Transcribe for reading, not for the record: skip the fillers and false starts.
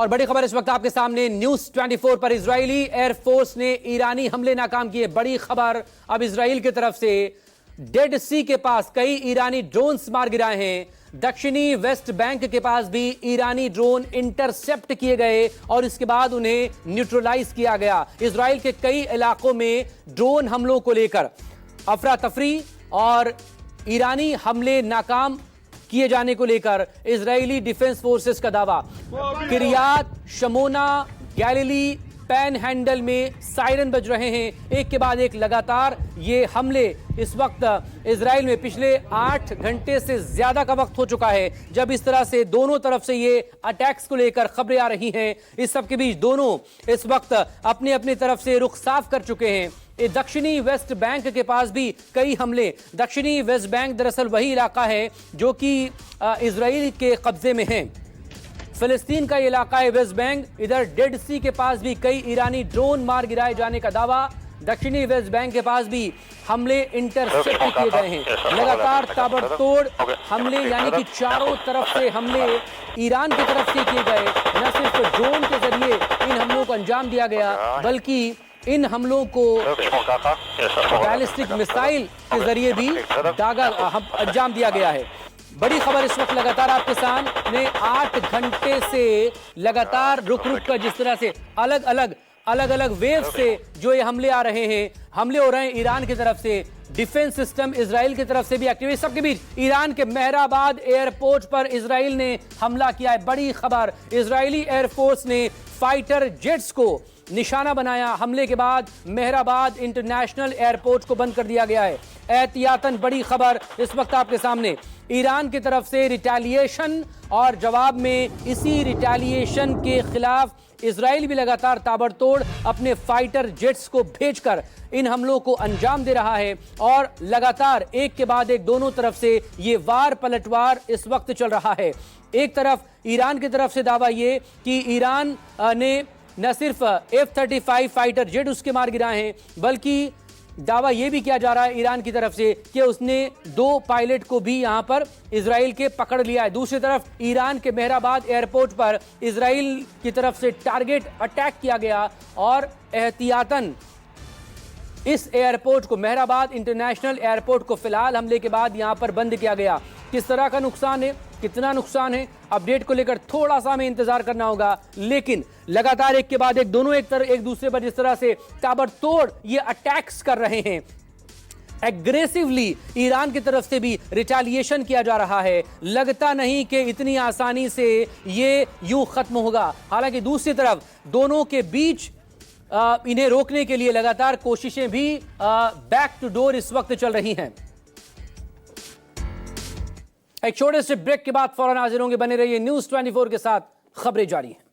और बड़ी खबर इस वक्त आपके सामने न्यूज 24 पर। इजरायली एयरफोर्स ने ईरानी हमले नाकाम किए। बड़ी खबर अब इजराइल की तरफ से डेड सी के पास कई ईरानी ड्रोन्स मार गिराए हैं। दक्षिणी वेस्ट बैंक के पास भी ईरानी ड्रोन इंटरसेप्ट किए गए और इसके बाद उन्हें न्यूट्रलाइज किया गया। इजराइल के कई इलाकों में ड्रोन हमलों को लेकर अफरा तफरी और ईरानी हमले नाकाम किए जाने को लेकर इजरायली डिफेंस फोर्सेस का दावा। Kiryat Shmona, Galilee, panhandle में सायरन बज रहे हैं। एक के बाद एक लगातार ये हमले इस वक्त इजराइल में पिछले 8 घंटे से ज्यादा का वक्त हो चुका है जब इस तरह से दोनों तरफ से ये अटैक्स को लेकर खबरें आ रही हैं। इस सब के बीच दोनों इस वक्त अपनी अपनी तरफ से रुख साफ कर चुके हैं। दक्षिणी वेस्ट बैंक के पास भी कई हमले। दक्षिणी वेस्ट बैंक दरअसल वही इलाका है जो कि इजराइल के कब्जे में है। फिलिस्तीन का इलाका है वेस्ट बैंक। इधर डेड सी के पास भी कई ईरानी ड्रोन मार गिराए जाने का दावा। दक्षिणी वेस्ट बैंक के पास भी हमले इंटरसेप्ट किए गए हैं। लगातार ताबड़तोड़ हमले यानी कि चारों तरफ से हमले ईरान की तरफ से किए गए। न सिर्फ ड्रोन के जरिए इन हमलों को अंजाम दिया गया बल्कि इन हमलों को बैलिस्टिक मिसाइल के जरिए भी अंजाम दिया गया है। बड़ी खबर इस वक्त लगातार आपके सामने 8 घंटे से लगातार रुक कर जिस तरह से अलग अलग वेव से जो ये हमले आ रहे हैं, हमले हो रहे हैं ईरान की तरफ से। डिफेंस सिस्टम इजराइल की तरफ से भी एक्टिव। सबके बीच ईरान के मेहराबाद एयरपोर्ट पर इजराइल ने हमला किया है। बड़ी खबर, इजरायली एयरफोर्स ने फाइटर जेट्स को निशाना बनाया। हमले के बाद मेहराबाद इंटरनेशनल एयरपोर्ट को बंद कर दिया गया है एहतियातन। बड़ी खबर इस वक्त आपके सामने, ईरान की तरफ से रिटेलिएशन और जवाब में इसी रिटेलिएशन के खिलाफ इजराइल भी लगातार ताबड़तोड़ अपने फाइटर जेट्स को भेजकर इन हमलों को अंजाम दे रहा है और लगातार एक के बाद एक दोनों तरफ से ये वार पलटवार इस वक्त चल रहा है। एक तरफ ईरान की तरफ से दावा ये कि ईरान ने न सिर्फ F-35 फाइटर जेट उसके मार गिराए हैं बल्कि दावा यह भी किया जा रहा है ईरान की तरफ से कि उसने 2 पायलट को भी यहां पर इजराइल के पकड़ लिया है। दूसरी तरफ ईरान के मेहराबाद एयरपोर्ट पर इजराइल की तरफ से टारगेट अटैक किया गया और एहतियातन इस एयरपोर्ट को, मेहराबाद इंटरनेशनल एयरपोर्ट को फिलहाल हमले के बाद यहां पर बंद किया गया। किस तरह का नुकसान है, कितना नुकसान है, अपडेट को लेकर थोड़ा सा हमें इंतजार करना होगा। लेकिन लगातार एक के बाद एक दोनों एक दूसरे पर जिस तरह से ताबड़तोड़ ये अटैक्स कर रहे हैं, एग्रेसिवली ईरान की तरफ से भी रिटेलिएशन किया जा रहा है। लगता नहीं कि इतनी आसानी से ये यूं खत्म होगा। हालांकि दूसरी तरफ दोनों के बीच इन्हें रोकने के लिए लगातार कोशिशें भी बैक टू डोर इस वक्त चल रही हैं। एक छोटे से ब्रेक के बाद फौरन हाजिर होंगे। बने रहिए न्यूज 24 के साथ, खबरें जारी हैं।